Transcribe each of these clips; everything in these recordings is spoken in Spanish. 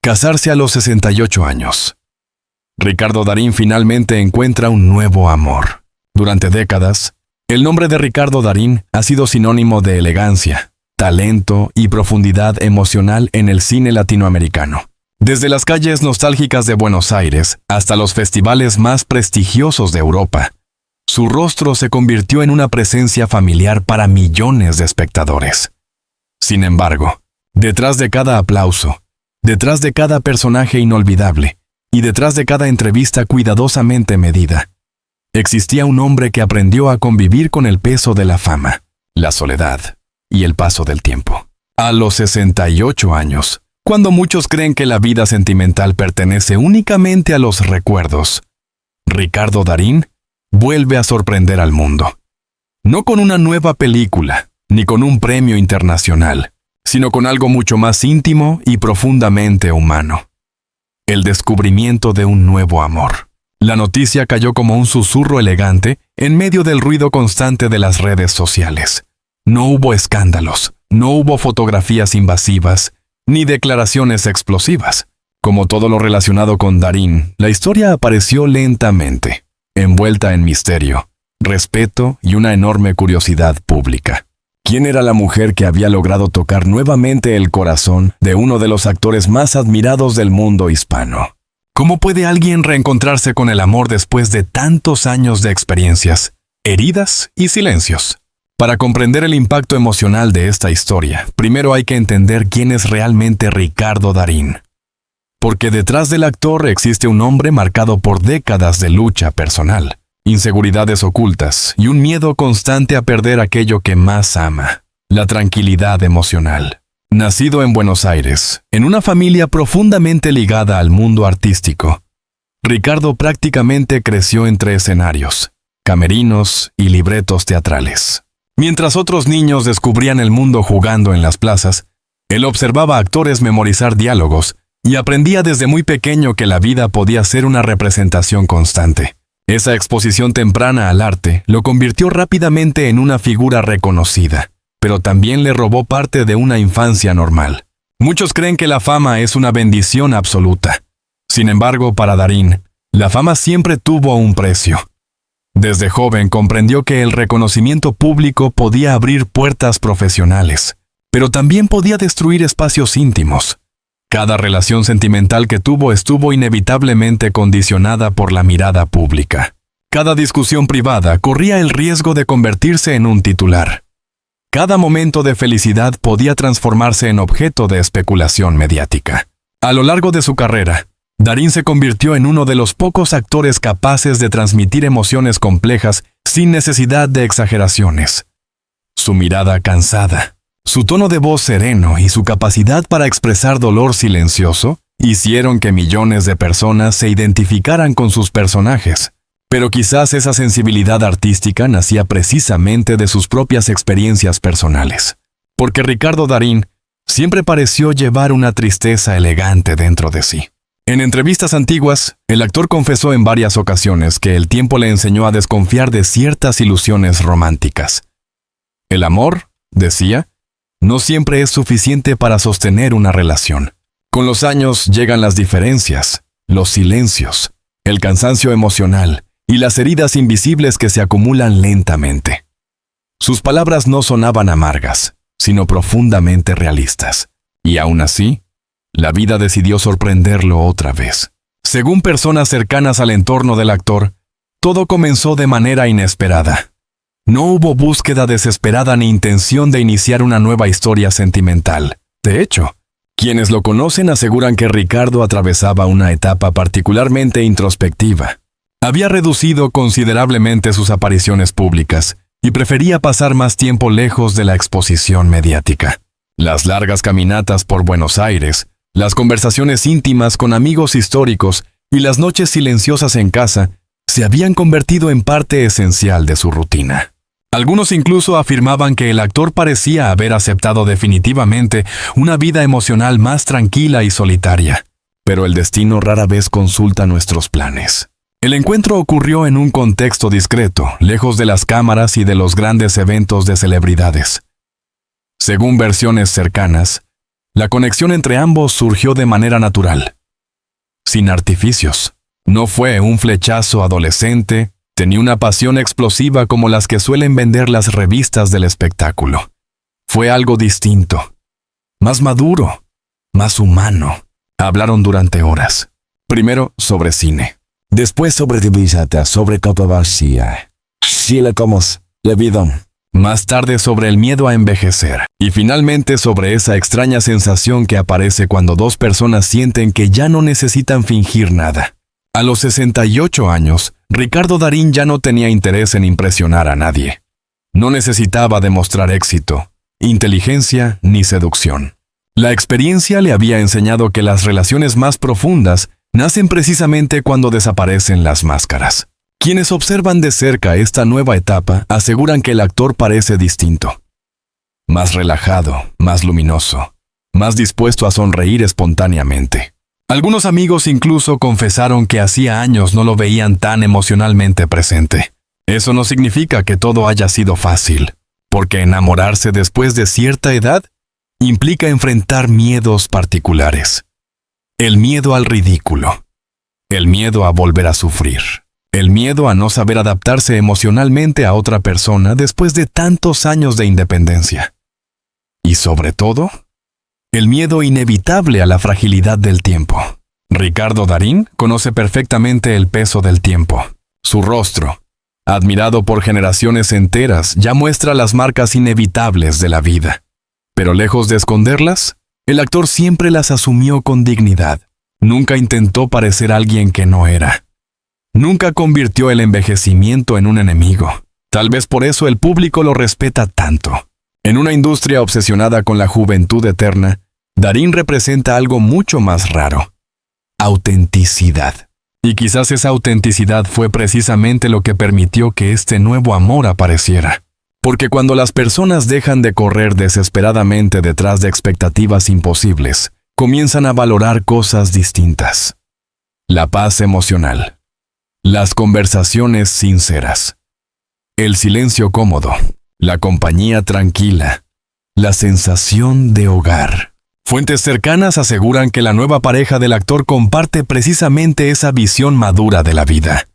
Casarse a los 68 años. Ricardo Darín finalmente encuentra un nuevo amor. Durante décadas, el nombre de Ricardo Darín ha sido sinónimo de elegancia, talento y profundidad emocional en el cine latinoamericano. Desde las calles nostálgicas de Buenos Aires hasta los festivales más prestigiosos de Europa, su rostro se convirtió en una presencia familiar para millones de espectadores. Sin embargo, detrás de cada aplauso, detrás de cada personaje inolvidable y detrás de cada entrevista cuidadosamente medida, existía un hombre que aprendió a convivir con el peso de la fama, la soledad y el paso del tiempo. A los 68 años, cuando muchos creen que la vida sentimental pertenece únicamente a los recuerdos, Ricardo Darín vuelve a sorprender al mundo. No con una nueva película, ni con un premio internacional, sino con algo mucho más íntimo y profundamente humano. El descubrimiento de un nuevo amor. La noticia cayó como un susurro elegante en medio del ruido constante de las redes sociales. No hubo escándalos, no hubo fotografías invasivas, ni declaraciones explosivas. Como todo lo relacionado con Darín, la historia apareció lentamente, envuelta en misterio, respeto y una enorme curiosidad pública. ¿Quién era la mujer que había logrado tocar nuevamente el corazón de uno de los actores más admirados del mundo hispano? ¿Cómo puede alguien reencontrarse con el amor después de tantos años de experiencias, heridas y silencios? Para comprender el impacto emocional de esta historia, primero hay que entender quién es realmente Ricardo Darín. Porque detrás del actor existe un hombre marcado por décadas de lucha personal, inseguridades ocultas y un miedo constante a perder aquello que más ama, la tranquilidad emocional. Nacido en Buenos Aires, en una familia profundamente ligada al mundo artístico, Ricardo prácticamente creció entre escenarios, camerinos y libretos teatrales. Mientras otros niños descubrían el mundo jugando en las plazas, él observaba a actores memorizar diálogos y aprendía desde muy pequeño que la vida podía ser una representación constante. Esa exposición temprana al arte lo convirtió rápidamente en una figura reconocida, pero también le robó parte de una infancia normal. Muchos creen que la fama es una bendición absoluta. Sin embargo, para Darín, la fama siempre tuvo un precio. Desde joven comprendió que el reconocimiento público podía abrir puertas profesionales, pero también podía destruir espacios íntimos. Cada relación sentimental que tuvo estuvo inevitablemente condicionada por la mirada pública. Cada discusión privada corría el riesgo de convertirse en un titular. Cada momento de felicidad podía transformarse en objeto de especulación mediática. A lo largo de su carrera, Darín se convirtió en uno de los pocos actores capaces de transmitir emociones complejas sin necesidad de exageraciones. Su mirada cansada, su tono de voz sereno y su capacidad para expresar dolor silencioso hicieron que millones de personas se identificaran con sus personajes. Pero quizás esa sensibilidad artística nacía precisamente de sus propias experiencias personales. Porque Ricardo Darín siempre pareció llevar una tristeza elegante dentro de sí. En entrevistas antiguas, el actor confesó en varias ocasiones que el tiempo le enseñó a desconfiar de ciertas ilusiones románticas. El amor, decía, no siempre es suficiente para sostener una relación. Con los años llegan las diferencias, los silencios, el cansancio emocional y las heridas invisibles que se acumulan lentamente. Sus palabras no sonaban amargas, sino profundamente realistas. Y aún así, la vida decidió sorprenderlo otra vez. Según personas cercanas al entorno del actor, todo comenzó de manera inesperada. No hubo búsqueda desesperada ni intención de iniciar una nueva historia sentimental. De hecho, quienes lo conocen aseguran que Ricardo atravesaba una etapa particularmente introspectiva. Había reducido considerablemente sus apariciones públicas y prefería pasar más tiempo lejos de la exposición mediática. Las largas caminatas por Buenos Aires, las conversaciones íntimas con amigos históricos y las noches silenciosas en casa se habían convertido en parte esencial de su rutina. Algunos incluso afirmaban que el actor parecía haber aceptado definitivamente una vida emocional más tranquila y solitaria. Pero el destino rara vez consulta nuestros planes. El encuentro ocurrió en un contexto discreto, lejos de las cámaras y de los grandes eventos de celebridades. Según versiones cercanas, La conexión entre ambos surgió de manera natural, sin artificios. No fue un flechazo adolescente, tenía una pasión explosiva como las que suelen vender las revistas del espectáculo. Fue algo distinto, más maduro, más humano. Hablaron durante horas. Primero sobre cine. Después sobre divisata, sobre controversia. Sí, le comos, le vida. Más tarde sobre el miedo a envejecer. Y finalmente sobre esa extraña sensación que aparece cuando dos personas sienten que ya no necesitan fingir nada. A los 68 años, Ricardo Darín ya no tenía interés en impresionar a nadie. No necesitaba demostrar éxito, inteligencia ni seducción. La experiencia le había enseñado que las relaciones más profundas nacen precisamente cuando desaparecen las máscaras. Quienes observan de cerca esta nueva etapa aseguran que el actor parece distinto. Más relajado, más luminoso, más dispuesto a sonreír espontáneamente. Algunos amigos incluso confesaron que hacía años no lo veían tan emocionalmente presente. Eso no significa que todo haya sido fácil, porque enamorarse después de cierta edad implica enfrentar miedos particulares. El miedo al ridículo, el miedo a volver a sufrir, el miedo a no saber adaptarse emocionalmente a otra persona después de tantos años de independencia. Y sobre todo, el miedo inevitable a la fragilidad del tiempo. Ricardo Darín conoce perfectamente el peso del tiempo. Su rostro, admirado por generaciones enteras, ya muestra las marcas inevitables de la vida. Pero lejos de esconderlas, el actor siempre las asumió con dignidad. Nunca intentó parecer alguien que no era. Nunca convirtió el envejecimiento en un enemigo. Tal vez por eso el público lo respeta tanto. En una industria obsesionada con la juventud eterna, Darín representa algo mucho más raro: autenticidad. Y quizás esa autenticidad fue precisamente lo que permitió que este nuevo amor apareciera. Porque cuando las personas dejan de correr desesperadamente detrás de expectativas imposibles, comienzan a valorar cosas distintas. La paz emocional, las conversaciones sinceras, el silencio cómodo, la compañía tranquila, la sensación de hogar. Fuentes cercanas aseguran que la nueva pareja del actor comparte precisamente esa visión madura de la vida.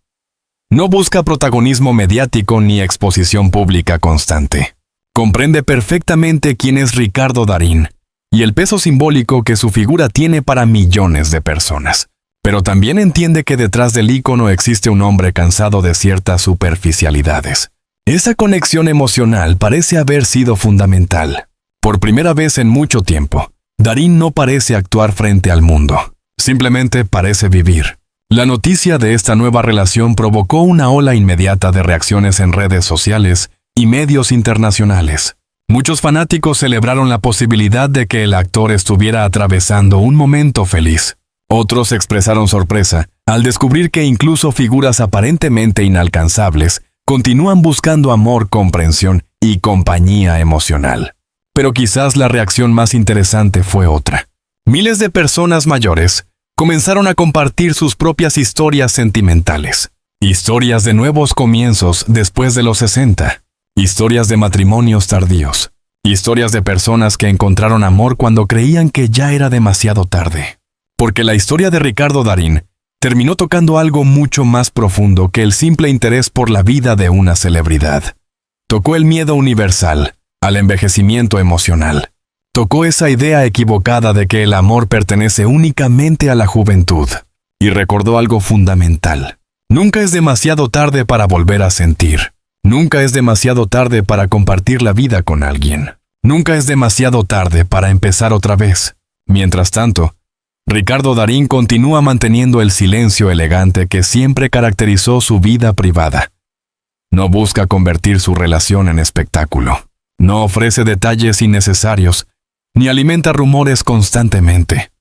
No busca protagonismo mediático ni exposición pública constante. Comprende perfectamente quién es Ricardo Darín y el peso simbólico que su figura tiene para millones de personas. Pero también entiende que detrás del ícono existe un hombre cansado de ciertas superficialidades. Esa conexión emocional parece haber sido fundamental. Por primera vez en mucho tiempo, Darín no parece actuar frente al mundo. Simplemente parece vivir. La noticia de esta nueva relación provocó una ola inmediata de reacciones en redes sociales y medios internacionales. Muchos fanáticos celebraron la posibilidad de que el actor estuviera atravesando un momento feliz. Otros expresaron sorpresa al descubrir que incluso figuras aparentemente inalcanzables continúan buscando amor, comprensión y compañía emocional. Pero quizás la reacción más interesante fue otra. Miles de personas mayores comenzaron a compartir sus propias historias sentimentales. Historias de nuevos comienzos después de los 60. Historias de matrimonios tardíos. Historias de personas que encontraron amor cuando creían que ya era demasiado tarde. Porque la historia de Ricardo Darín terminó tocando algo mucho más profundo que el simple interés por la vida de una celebridad. Tocó el miedo universal al envejecimiento emocional. Tocó esa idea equivocada de que el amor pertenece únicamente a la juventud. Y recordó algo fundamental. Nunca es demasiado tarde para volver a sentir. Nunca es demasiado tarde para compartir la vida con alguien. Nunca es demasiado tarde para empezar otra vez. Mientras tanto, Ricardo Darín continúa manteniendo el silencio elegante que siempre caracterizó su vida privada. No busca convertir su relación en espectáculo. No ofrece detalles innecesarios, ni alimenta rumores constantemente.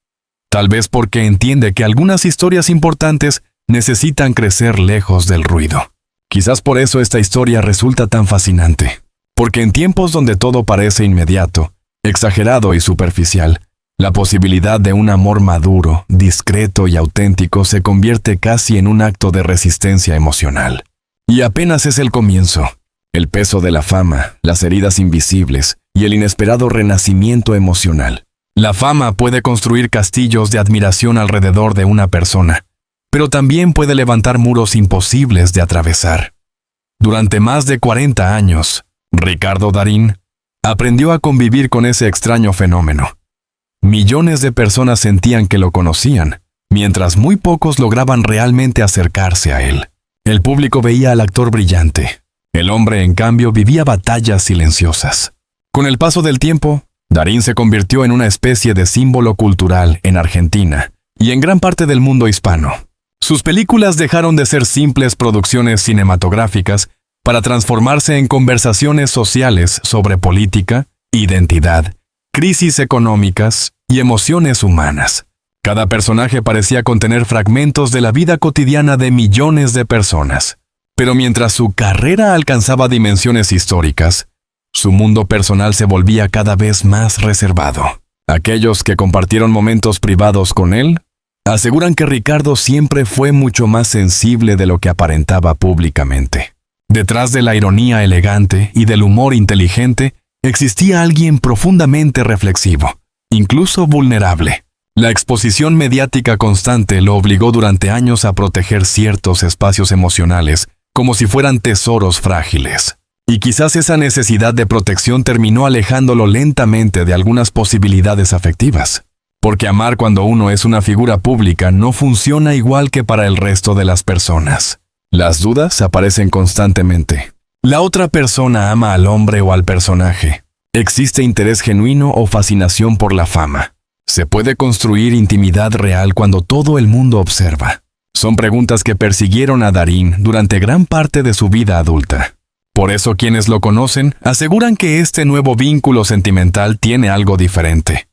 Tal vez porque entiende que algunas historias importantes necesitan crecer lejos del ruido. Quizás por eso esta historia resulta tan fascinante. Porque en tiempos donde todo parece inmediato, exagerado y superficial, la posibilidad de un amor maduro, discreto y auténtico se convierte casi en un acto de resistencia emocional. Y apenas es el comienzo. El peso de la fama, las heridas invisibles y el inesperado renacimiento emocional La fama puede construir castillos de admiración alrededor de una persona, pero también puede levantar muros imposibles de atravesar. Durante más de 40 años, Ricardo Darín aprendió a convivir con ese extraño fenómeno. Millones de personas sentían que lo conocían, mientras muy pocos lograban realmente acercarse a él. El público veía al actor brillante. El hombre, en cambio, vivía batallas silenciosas. Con el paso del tiempo, Darín se convirtió en una especie de símbolo cultural en Argentina y en gran parte del mundo hispano. Sus películas dejaron de ser simples producciones cinematográficas para transformarse en conversaciones sociales sobre política, identidad, crisis económicas y emociones humanas. Cada personaje parecía contener fragmentos de la vida cotidiana de millones de personas. Pero mientras su carrera alcanzaba dimensiones históricas, su mundo personal se volvía cada vez más reservado. Aquellos que compartieron momentos privados con él aseguran que Ricardo siempre fue mucho más sensible de lo que aparentaba públicamente. Detrás de la ironía elegante y del humor inteligente, existía alguien profundamente reflexivo, incluso vulnerable. La exposición mediática constante lo obligó durante años a proteger ciertos espacios emocionales como si fueran tesoros frágiles. Y quizás esa necesidad de protección terminó alejándolo lentamente de algunas posibilidades afectivas. Porque amar cuando uno es una figura pública no funciona igual que para el resto de las personas. Las dudas aparecen constantemente. ¿La otra persona ama al hombre o al personaje? ¿Existe interés genuino o fascinación por la fama? ¿Se puede construir intimidad real cuando todo el mundo observa? Son preguntas que persiguieron a Darín durante gran parte de su vida adulta. Por eso quienes lo conocen aseguran que este nuevo vínculo sentimental tiene algo diferente.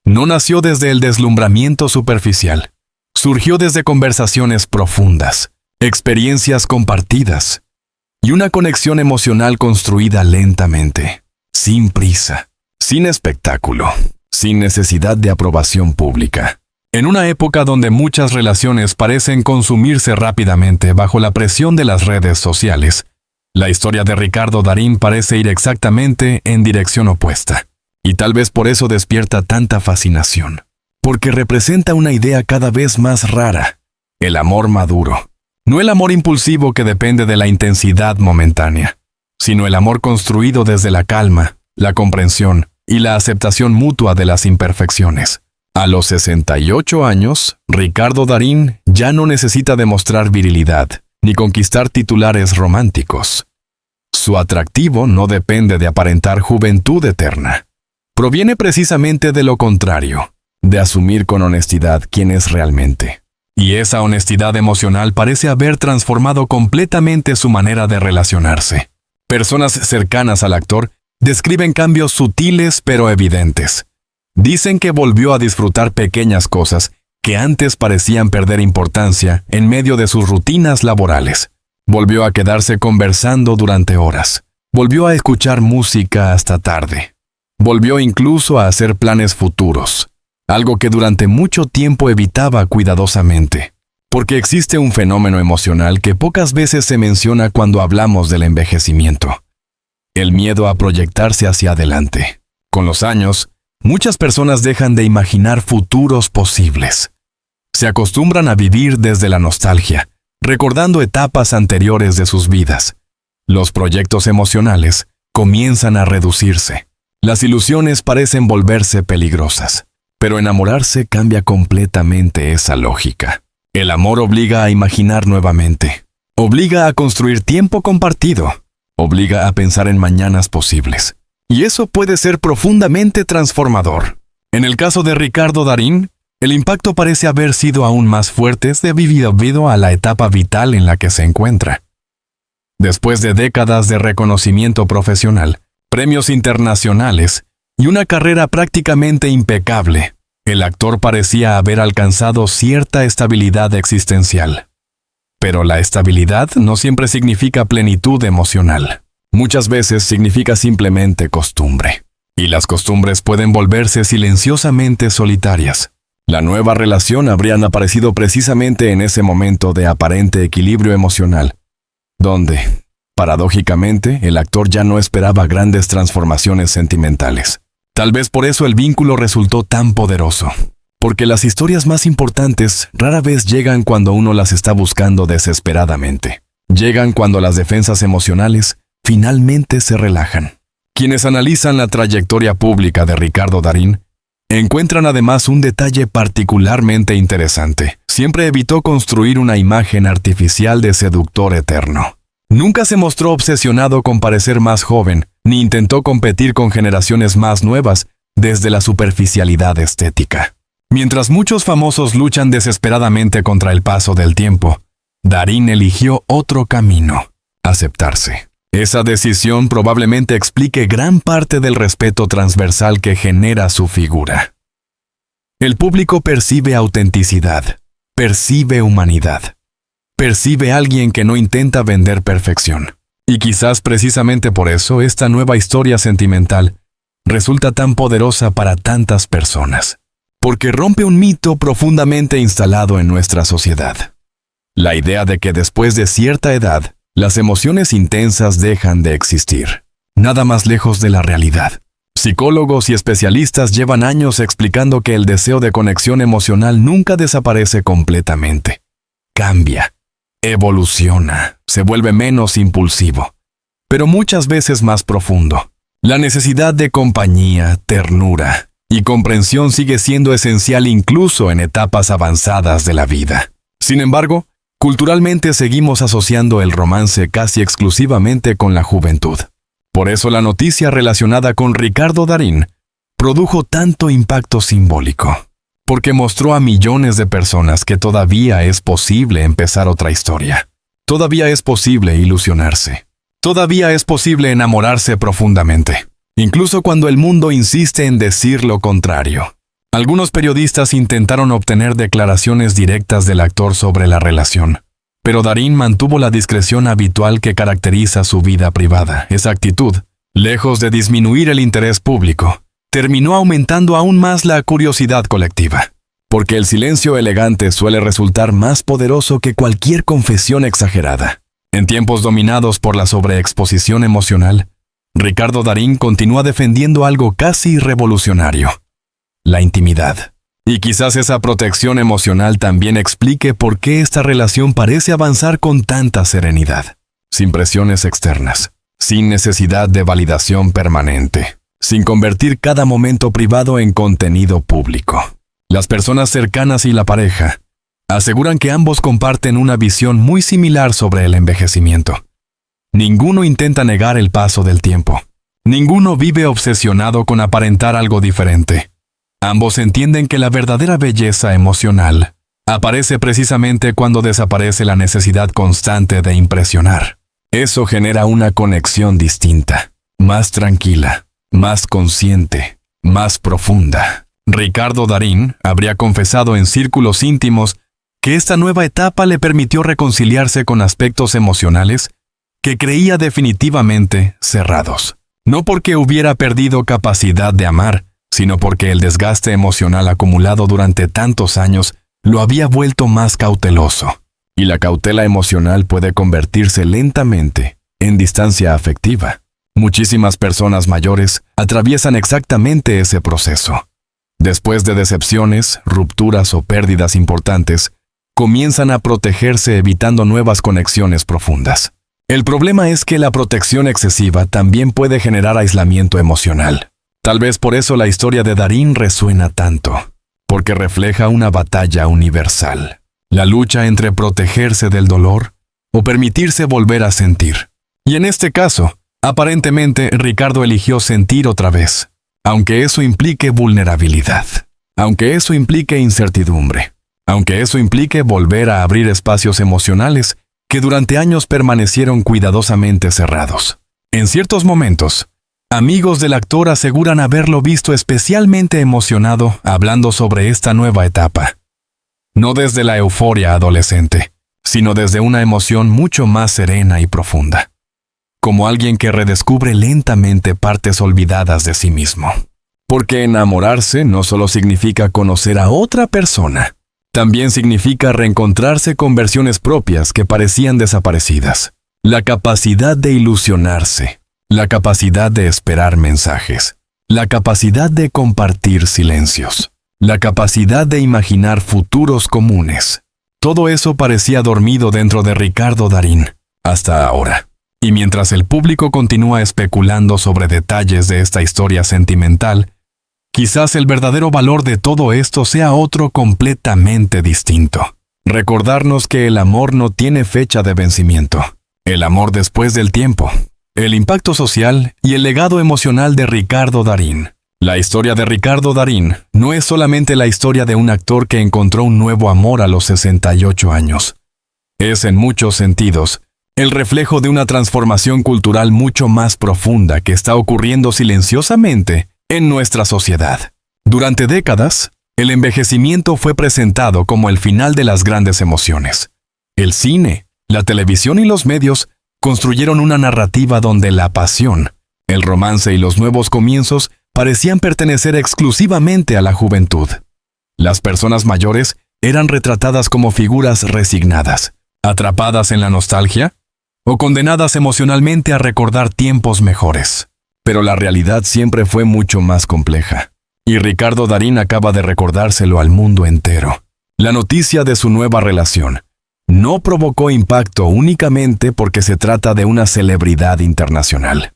No nació desde el deslumbramiento superficial. Surgió desde conversaciones profundas, experiencias compartidas y una conexión emocional construida lentamente, sin prisa, sin espectáculo, sin necesidad de aprobación pública. En una época donde muchas relaciones parecen consumirse rápidamente bajo la presión de las redes sociales, la historia de Ricardo Darín parece ir exactamente en dirección opuesta. Y tal vez por eso despierta tanta fascinación. Porque representa una idea cada vez más rara: el amor maduro. No el amor impulsivo que depende de la intensidad momentánea, sino el amor construido desde la calma, la comprensión y la aceptación mutua de las imperfecciones. A los 68 años, Ricardo Darín ya no necesita demostrar virilidad, ni conquistar titulares románticos. Su atractivo no depende de aparentar juventud eterna. Proviene precisamente de lo contrario, de asumir con honestidad quién es realmente. Y esa honestidad emocional parece haber transformado completamente su manera de relacionarse. Personas cercanas al actor describen cambios sutiles pero evidentes. Dicen que volvió a disfrutar pequeñas cosas que antes parecían perder importancia en medio de sus rutinas laborales. Volvió a quedarse conversando durante horas. Volvió a escuchar música hasta tarde. Volvió incluso a hacer planes futuros, algo que durante mucho tiempo evitaba cuidadosamente. Porque existe un fenómeno emocional que pocas veces se menciona cuando hablamos del envejecimiento: el miedo a proyectarse hacia adelante. Con los años, muchas personas dejan de imaginar futuros posibles. Se acostumbran a vivir desde la nostalgia, recordando etapas anteriores de sus vidas. Los proyectos emocionales comienzan a reducirse. Las ilusiones parecen volverse peligrosas. Pero enamorarse cambia completamente esa lógica. El amor obliga a imaginar nuevamente. Obliga a construir tiempo compartido. Obliga a pensar en mañanas posibles. Y eso puede ser profundamente transformador. En el caso de Ricardo Darín, el impacto parece haber sido aún más fuerte debido a la etapa vital en la que se encuentra. Después de décadas de reconocimiento profesional, premios internacionales y una carrera prácticamente impecable, el actor parecía haber alcanzado cierta estabilidad existencial. Pero la estabilidad no siempre significa plenitud emocional. Muchas veces significa simplemente costumbre. Y las costumbres pueden volverse silenciosamente solitarias. La nueva relación habría aparecido precisamente en ese momento de aparente equilibrio emocional, donde, paradójicamente, el actor ya no esperaba grandes transformaciones sentimentales. Tal vez por eso el vínculo resultó tan poderoso. Porque las historias más importantes rara vez llegan cuando uno las está buscando desesperadamente. Llegan cuando las defensas emocionales finalmente se relajan. Quienes analizan la trayectoria pública de Ricardo Darín encuentran además un detalle particularmente interesante. Siempre evitó construir una imagen artificial de seductor eterno. Nunca se mostró obsesionado con parecer más joven, ni intentó competir con generaciones más nuevas desde la superficialidad estética. Mientras muchos famosos luchan desesperadamente contra el paso del tiempo, Darín eligió otro camino: aceptarse. Esa decisión probablemente explique gran parte del respeto transversal que genera su figura. El público percibe autenticidad, percibe humanidad, percibe a alguien que no intenta vender perfección. Y quizás precisamente por eso esta nueva historia sentimental resulta tan poderosa para tantas personas. Porque rompe un mito profundamente instalado en nuestra sociedad. La idea de que después de cierta edad, las emociones intensas dejan de existir. Nada más lejos de la realidad. Psicólogos y especialistas llevan años explicando que el deseo de conexión emocional nunca desaparece completamente. Cambia, evoluciona, se vuelve menos impulsivo, pero muchas veces más profundo. La necesidad de compañía, ternura y comprensión sigue siendo esencial incluso en etapas avanzadas de la vida. Sin embargo, culturalmente seguimos asociando el romance casi exclusivamente con la juventud. Por eso la noticia relacionada con Ricardo Darín produjo tanto impacto simbólico, porque mostró a millones de personas que todavía es posible empezar otra historia. Todavía es posible ilusionarse. Todavía es posible enamorarse profundamente. Incluso cuando el mundo insiste en decir lo contrario. Algunos periodistas intentaron obtener declaraciones directas del actor sobre la relación, pero Darín mantuvo la discreción habitual que caracteriza su vida privada. Esa actitud, lejos de disminuir el interés público, terminó aumentando aún más la curiosidad colectiva, porque el silencio elegante suele resultar más poderoso que cualquier confesión exagerada. En tiempos dominados por la sobreexposición emocional, Ricardo Darín continúa defendiendo algo casi revolucionario: la intimidad. Y quizás esa protección emocional también explique por qué esta relación parece avanzar con tanta serenidad, sin presiones externas, sin necesidad de validación permanente, sin convertir cada momento privado en contenido público. Las personas cercanas y la pareja aseguran que ambos comparten una visión muy similar sobre el envejecimiento. Ninguno intenta negar el paso del tiempo. Ninguno vive obsesionado con aparentar algo diferente. Ambos entienden que la verdadera belleza emocional aparece precisamente cuando desaparece la necesidad constante de impresionar. Eso genera una conexión distinta, más tranquila, más consciente, más profunda. Ricardo Darín habría confesado en círculos íntimos que esta nueva etapa le permitió reconciliarse con aspectos emocionales que creía definitivamente cerrados. No porque hubiera perdido capacidad de amar, sino porque el desgaste emocional acumulado durante tantos años lo había vuelto más cauteloso. Y la cautela emocional puede convertirse lentamente en distancia afectiva. Muchísimas personas mayores atraviesan exactamente ese proceso. Después de decepciones, rupturas o pérdidas importantes, comienzan a protegerse evitando nuevas conexiones profundas. El problema es que la protección excesiva también puede generar aislamiento emocional. Tal vez por eso la historia de Darín resuena tanto, porque refleja una batalla universal. La lucha entre protegerse del dolor o permitirse volver a sentir. Y en este caso, aparentemente Ricardo eligió sentir otra vez, aunque eso implique vulnerabilidad, aunque eso implique incertidumbre, aunque eso implique volver a abrir espacios emocionales que durante años permanecieron cuidadosamente cerrados. En ciertos momentos, amigos del actor aseguran haberlo visto especialmente emocionado hablando sobre esta nueva etapa. No desde la euforia adolescente, sino desde una emoción mucho más serena y profunda. Como alguien que redescubre lentamente partes olvidadas de sí mismo. Porque enamorarse no solo significa conocer a otra persona, también significa reencontrarse con versiones propias que parecían desaparecidas. La capacidad de ilusionarse, la capacidad de esperar mensajes, la capacidad de compartir silencios, la capacidad de imaginar futuros comunes. Todo eso parecía dormido dentro de Ricardo Darín, hasta ahora. Y mientras el público continúa especulando sobre detalles de esta historia sentimental, quizás el verdadero valor de todo esto sea otro completamente distinto. Recordarnos que el amor no tiene fecha de vencimiento. El amor después del tiempo. El impacto social y el legado emocional de Ricardo Darín. La historia de Ricardo Darín no es solamente la historia de un actor que encontró un nuevo amor a los 68 años. Es en muchos sentidos el reflejo de una transformación cultural mucho más profunda que está ocurriendo silenciosamente en nuestra sociedad. Durante décadas, el envejecimiento fue presentado como el final de las grandes emociones. El cine, la televisión y los medios construyeron una narrativa donde la pasión, el romance y los nuevos comienzos parecían pertenecer exclusivamente a la juventud. Las personas mayores eran retratadas como figuras resignadas, atrapadas en la nostalgia o condenadas emocionalmente a recordar tiempos mejores. Pero la realidad siempre fue mucho más compleja. Y Ricardo Darín acaba de recordárselo al mundo entero. La noticia de su nueva relación no provocó impacto únicamente porque se trata de una celebridad internacional.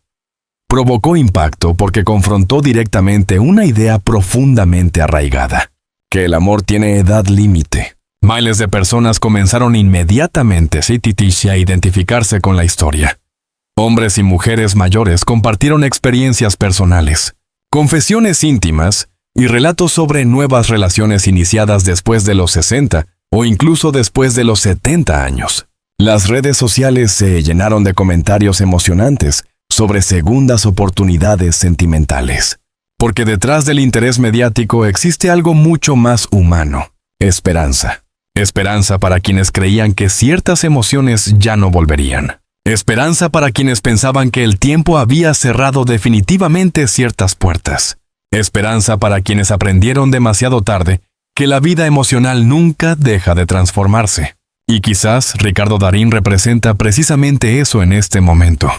Provocó impacto porque confrontó directamente una idea profundamente arraigada, que el amor tiene edad límite. Miles de personas comenzaron inmediatamente a identificarse con la historia. Hombres y mujeres mayores compartieron experiencias personales, confesiones íntimas y relatos sobre nuevas relaciones iniciadas después de los 60 o incluso después de los 70 años. Las redes sociales se llenaron de comentarios emocionantes sobre segundas oportunidades sentimentales. Porque detrás del interés mediático existe algo mucho más humano: esperanza. Esperanza para quienes creían que ciertas emociones ya no volverían. Esperanza para quienes pensaban que el tiempo había cerrado definitivamente ciertas puertas. Esperanza para quienes aprendieron demasiado tarde que la vida emocional nunca deja de transformarse. Y quizás Ricardo Darín representa precisamente eso en este momento.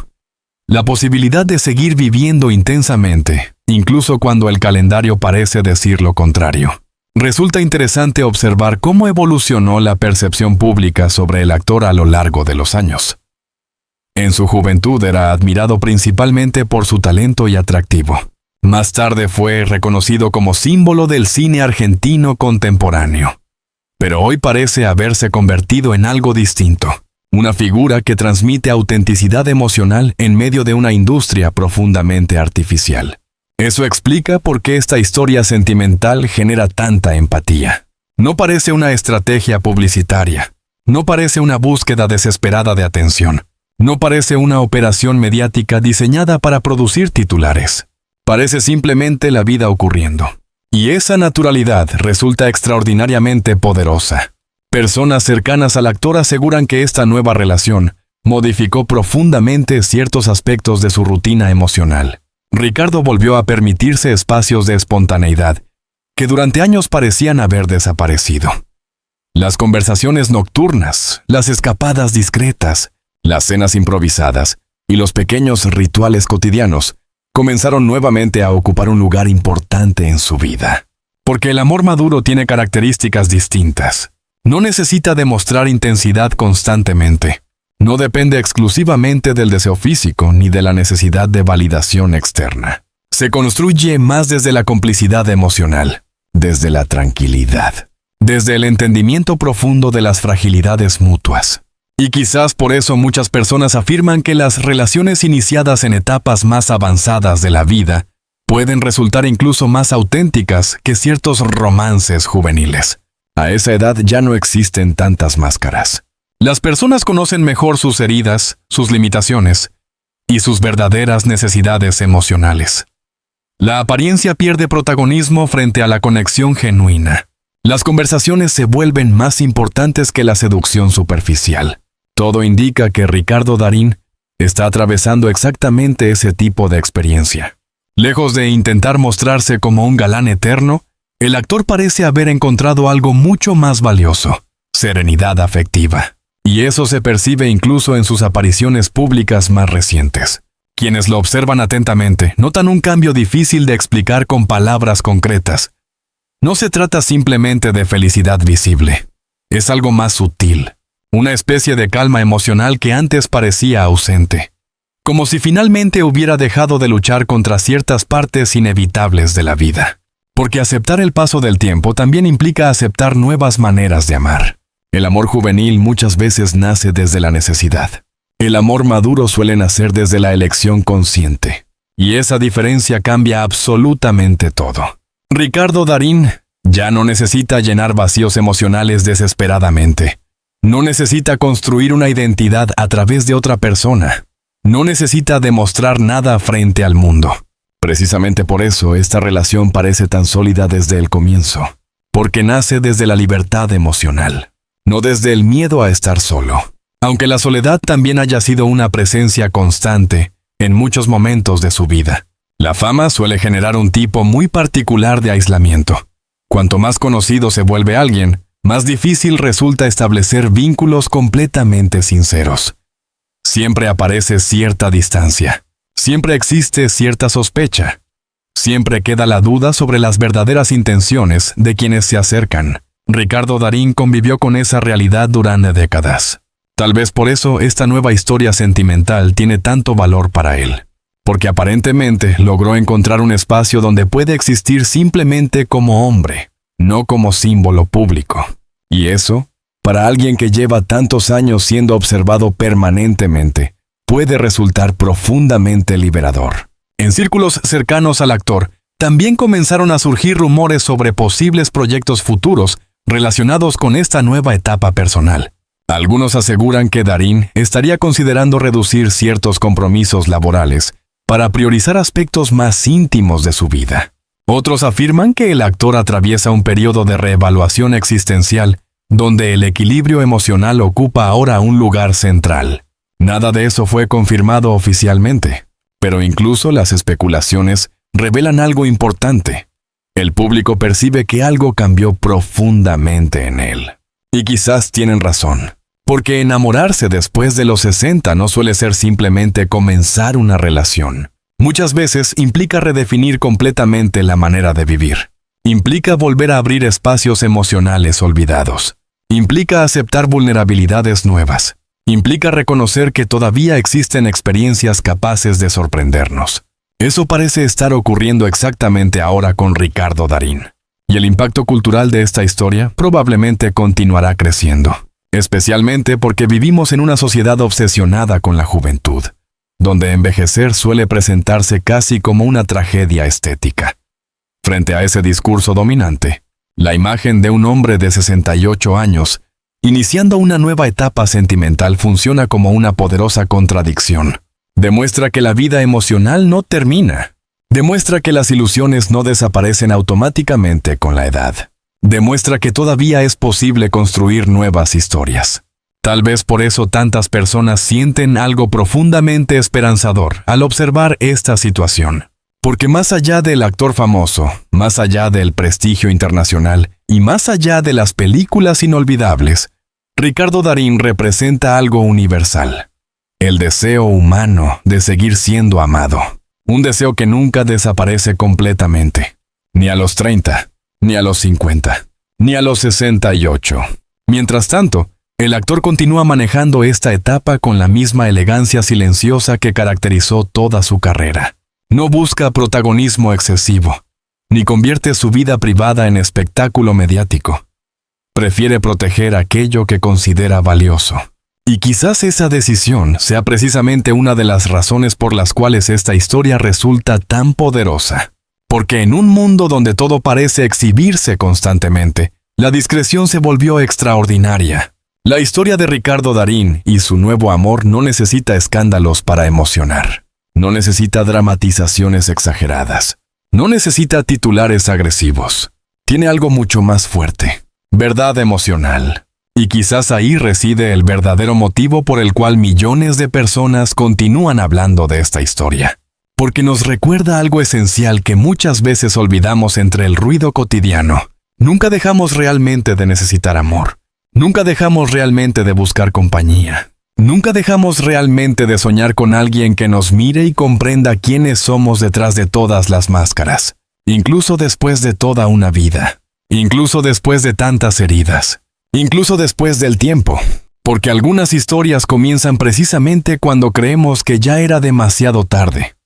La posibilidad de seguir viviendo intensamente, incluso cuando el calendario parece decir lo contrario. Resulta interesante observar cómo evolucionó la percepción pública sobre el actor a lo largo de los años. En su juventud era admirado principalmente por su talento y atractivo. Más tarde fue reconocido como símbolo del cine argentino contemporáneo. Pero hoy parece haberse convertido en algo distinto. Una figura que transmite autenticidad emocional en medio de una industria profundamente artificial. Eso explica por qué esta historia sentimental genera tanta empatía. No parece una estrategia publicitaria. No parece una búsqueda desesperada de atención. No parece una operación mediática diseñada para producir titulares. Parece simplemente la vida ocurriendo. Y esa naturalidad resulta extraordinariamente poderosa. Personas cercanas al actor aseguran que esta nueva relación modificó profundamente ciertos aspectos de su rutina emocional. Ricardo volvió a permitirse espacios de espontaneidad que durante años parecían haber desaparecido. Las conversaciones nocturnas, las escapadas discretas, las cenas improvisadas y los pequeños rituales cotidianos comenzaron nuevamente a ocupar un lugar importante en su vida. Porque el amor maduro tiene características distintas. No necesita demostrar intensidad constantemente. No depende exclusivamente del deseo físico ni de la necesidad de validación externa. Se construye más desde la complicidad emocional, desde la tranquilidad, desde el entendimiento profundo de las fragilidades mutuas. Y quizás por eso muchas personas afirman que las relaciones iniciadas en etapas más avanzadas de la vida pueden resultar incluso más auténticas que ciertos romances juveniles. A esa edad ya no existen tantas máscaras. Las personas conocen mejor sus heridas, sus limitaciones y sus verdaderas necesidades emocionales. La apariencia pierde protagonismo frente a la conexión genuina. Las conversaciones se vuelven más importantes que la seducción superficial. Todo indica que Ricardo Darín está atravesando exactamente ese tipo de experiencia. Lejos de intentar mostrarse como un galán eterno, el actor parece haber encontrado algo mucho más valioso: serenidad afectiva. Y eso se percibe incluso en sus apariciones públicas más recientes. Quienes lo observan atentamente notan un cambio difícil de explicar con palabras concretas. No se trata simplemente de felicidad visible. Es algo más sutil, una especie de calma emocional que antes parecía ausente. Como si finalmente hubiera dejado de luchar contra ciertas partes inevitables de la vida. Porque aceptar el paso del tiempo también implica aceptar nuevas maneras de amar. El amor juvenil muchas veces nace desde la necesidad. El amor maduro suele nacer desde la elección consciente. Y esa diferencia cambia absolutamente todo. Ricardo Darín ya no necesita llenar vacíos emocionales desesperadamente. No necesita construir una identidad a través de otra persona. No necesita demostrar nada frente al mundo. Precisamente por eso esta relación parece tan sólida desde el comienzo. Porque nace desde la libertad emocional, no desde el miedo a estar solo. Aunque la soledad también haya sido una presencia constante en muchos momentos de su vida. La fama suele generar un tipo muy particular de aislamiento. Cuanto más conocido se vuelve alguien, más difícil resulta establecer vínculos completamente sinceros. Siempre aparece cierta distancia. Siempre existe cierta sospecha. Siempre queda la duda sobre las verdaderas intenciones de quienes se acercan. Ricardo Darín convivió con esa realidad durante décadas. Tal vez por eso esta nueva historia sentimental tiene tanto valor para él. Porque aparentemente logró encontrar un espacio donde puede existir simplemente como hombre, no como símbolo público. Y eso, para alguien que lleva tantos años siendo observado permanentemente, puede resultar profundamente liberador. En círculos cercanos al actor, también comenzaron a surgir rumores sobre posibles proyectos futuros relacionados con esta nueva etapa personal. Algunos aseguran que Darín estaría considerando reducir ciertos compromisos laborales para priorizar aspectos más íntimos de su vida. Otros afirman que el actor atraviesa un periodo de reevaluación existencial donde el equilibrio emocional ocupa ahora un lugar central. Nada de eso fue confirmado oficialmente, pero incluso las especulaciones revelan algo importante. El público percibe que algo cambió profundamente en él. Y quizás tienen razón, porque enamorarse después de los 60 no suele ser simplemente comenzar una relación. Muchas veces implica redefinir completamente la manera de vivir. Implica volver a abrir espacios emocionales olvidados. Implica aceptar vulnerabilidades nuevas. Implica reconocer que todavía existen experiencias capaces de sorprendernos. Eso parece estar ocurriendo exactamente ahora con Ricardo Darín. Y el impacto cultural de esta historia probablemente continuará creciendo. Especialmente porque vivimos en una sociedad obsesionada con la juventud, donde envejecer suele presentarse casi como una tragedia estética. Frente a ese discurso dominante, la imagen de un hombre de 68 años, iniciando una nueva etapa sentimental, funciona como una poderosa contradicción. Demuestra que la vida emocional no termina. Demuestra que las ilusiones no desaparecen automáticamente con la edad. Demuestra que todavía es posible construir nuevas historias. Tal vez por eso tantas personas sienten algo profundamente esperanzador al observar esta situación. Porque más allá del actor famoso, más allá del prestigio internacional y más allá de las películas inolvidables, Ricardo Darín representa algo universal. El deseo humano de seguir siendo amado. Un deseo que nunca desaparece completamente. Ni a los 30, ni a los 50, ni a los 68. Mientras tanto, el actor continúa manejando esta etapa con la misma elegancia silenciosa que caracterizó toda su carrera. No busca protagonismo excesivo, ni convierte su vida privada en espectáculo mediático. Prefiere proteger aquello que considera valioso. Y quizás esa decisión sea precisamente una de las razones por las cuales esta historia resulta tan poderosa. Porque en un mundo donde todo parece exhibirse constantemente, la discreción se volvió extraordinaria. La historia de Ricardo Darín y su nuevo amor no necesita escándalos para emocionar. No necesita dramatizaciones exageradas. No necesita titulares agresivos. Tiene algo mucho más fuerte. Verdad emocional. Y quizás ahí reside el verdadero motivo por el cual millones de personas continúan hablando de esta historia. Porque nos recuerda algo esencial que muchas veces olvidamos entre el ruido cotidiano. Nunca dejamos realmente de necesitar amor. Nunca dejamos realmente de buscar compañía. Nunca dejamos realmente de soñar con alguien que nos mire y comprenda quiénes somos detrás de todas las máscaras, incluso después de toda una vida, incluso después de tantas heridas, incluso después del tiempo, porque algunas historias comienzan precisamente cuando creemos que ya era demasiado tarde.